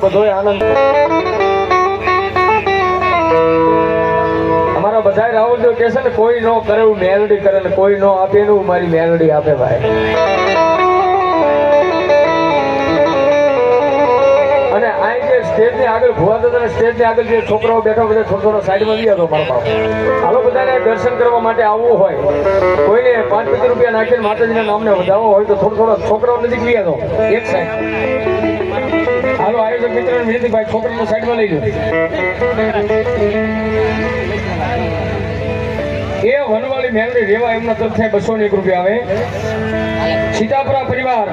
બધોય આનંદ અમારા બધા રાહુલ જો કે છે ને કોઈ નો કરે એવું મેલડી કરે ને કોઈ નો આપે એનું મારી મેલડી આપે ભાઈ અને આ જે સ્ટેજ ની આગળ ભુવા દાદા સ્ટેજ ની આગળ જે છોકરાઓ બેઠા બધા થોડો સાઈડમાં લઈ આવતો મારા બાપ હાલો બધાને દર્શન કરવા માટે આવવું હોય કોઈને 5-5 રૂપિયા નાખીને માતાજીના નામને વધાવવો હોય તો થોડો છોકરાઓ નજીક લઈ આવતો એક સાઈડ હાલો આયોજક મિત્રોને વિનંતી ભાઈ છોકરાને સાઈડમાં લઈ લો એ વનવાળી મેલડી રેવા એમના તરફથી 201 રૂપિયા આવે સીતાપુરા પરિવાર